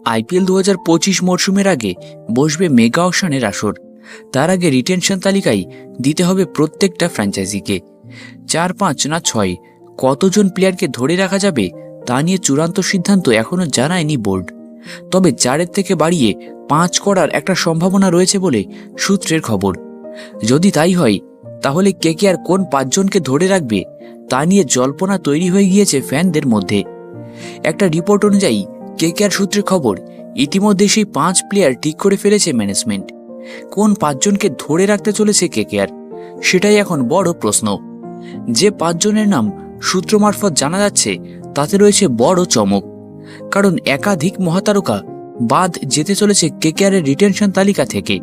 IPL 2025 মরশুমের আগে বসবে মেগা অকশনের আসর। তার আগে রিটেনশন তালিকায় দিতে হবে প্রত্যেকটা ফ্র্যাঞ্চাইজিকে 4, 5 না 6 কতজন প্লেয়ারকে ধরে রাখা যাবে তা নিয়ে চূড়ান্ত সিদ্ধান্ত এখনও জানায়নি বোর্ড। তবে 4-এর থেকে বাড়িয়ে 5 করার একটা সম্ভাবনা রয়েছে বলে সূত্রের খবর। যদি তাই হয় তাহলে কেকেআর কোন 5 জনকে ধরে রাখবে তা নিয়ে জল্পনা তৈরি হয়ে গিয়েছে ফ্যানদের মধ্যে। একটা রিপোর্ট অনুযায়ী কেকেআর সূত্রে খবর, ইতিমধ্যে সেই 5 প্লেয়ার ঠিক করে ফেলেছে ম্যানেজমেন্ট। কোন 5 জনকে ধরে রাখতে চলেছে কেকেআর সেটাই এখন বড় প্রশ্ন। যে 5 জনের নাম সূত্র মারফত জানা যাচ্ছে তাতে রয়েছে বড় চমক, কারণ একাধিক মহাতারকা বাদ যেতে চলেছে কেকেআরের রিটেনশন তালিকা থেকে।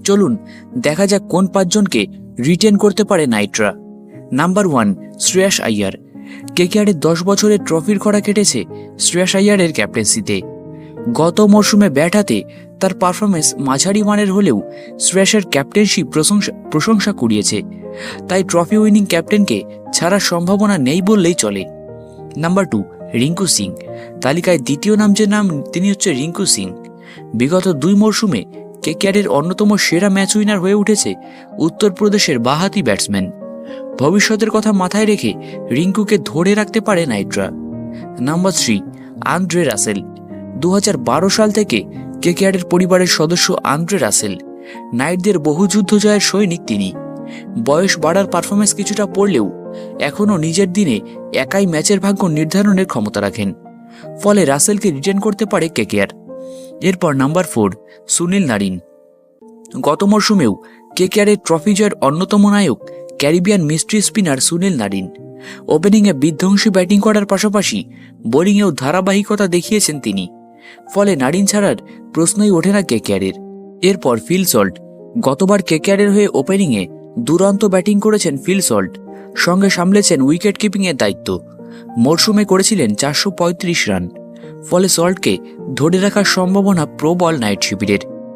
চলুন দেখা যাক কোন 5 জনকে রিটেন করতে পারে নাইটরা। নাম্বার 1, শ্রেয়াস আইয়ার। কেকেআরের 10 বছরের ট্রফির খরা কেটেছে শ্রেয়াস আইয়ারের ক্যাপ্টেন্সিতে। গত মরশুমে ব্যাট হাতে তার পারফরমেন্স মাঝারি মানের হলেও শ্রেয়াসের ক্যাপ্টেনশিপ প্রশংসা কুড়িয়েছে, তাই ট্রফি উইনিং ক্যাপ্টেনকে ছাড়ার সম্ভাবনা নেই বললেই চলে। নাম্বার 2, রিঙ্কু সিং। তালিকায় দ্বিতীয় তিনি হচ্ছে রিঙ্কু সিং। বিগত 2 মরশুমে কেকেআরের অন্যতম সেরা ম্যাচ উইনার হয়ে উঠেছে উত্তরপ্রদেশের বাঁহাতি ব্যাটসম্যান। ভবিষ্যতের কথা মাথায় রেখে রিঙ্কুকে ধরে রাখতে পারে নাইটরা। Number 3, Andre Russell. 2012 সাল থেকে কেকেআরের পরিবারের সদস্য আন্দ্রে রাসেল। নাইটদের বহু যুদ্ধ জয়ের সৈনিক তিনি। বয়স বাড়ার পারফরমেন্স কিছুটা পড়লেও এখনও নিজের দিনে একাই ম্যাচের ভাগ্য নির্ধারণের ক্ষমতা রাখেন, ফলে রাসেলকে রিটেন করতে পারে কেকেআর। এরপর নাম্বার 4, সুনীল নারিন। গত মরশুমেও কেকেআরের ট্রফি জয়ের অন্যতম নায়ক Caribbean mystery spinner Sunil Narine. ওপেনিংয়ে বিধ্বংসী ব্যাটিং করার পাশাপাশি বোলিংয়েও ধারাবাহিকতা দেখিয়েছেন তিনি, ফলে নারিন ছাড়ার প্রশ্নই ওঠে না কেকেআরের। এরপর ফিল সল্ট। গতবার কেকেআরের হয়ে ওপেনিংয়ে দুরন্ত ব্যাটিং করেছেন ফিল সল্ট, সঙ্গে সামলেছেন উইকেট কিপিংয়ের দায়িত্ব। মরশুমে করেছিলেন 435 রান, ফলে সল্টকে ধরে রাখার সম্ভাবনা প্রবল নাইট শিবিরের।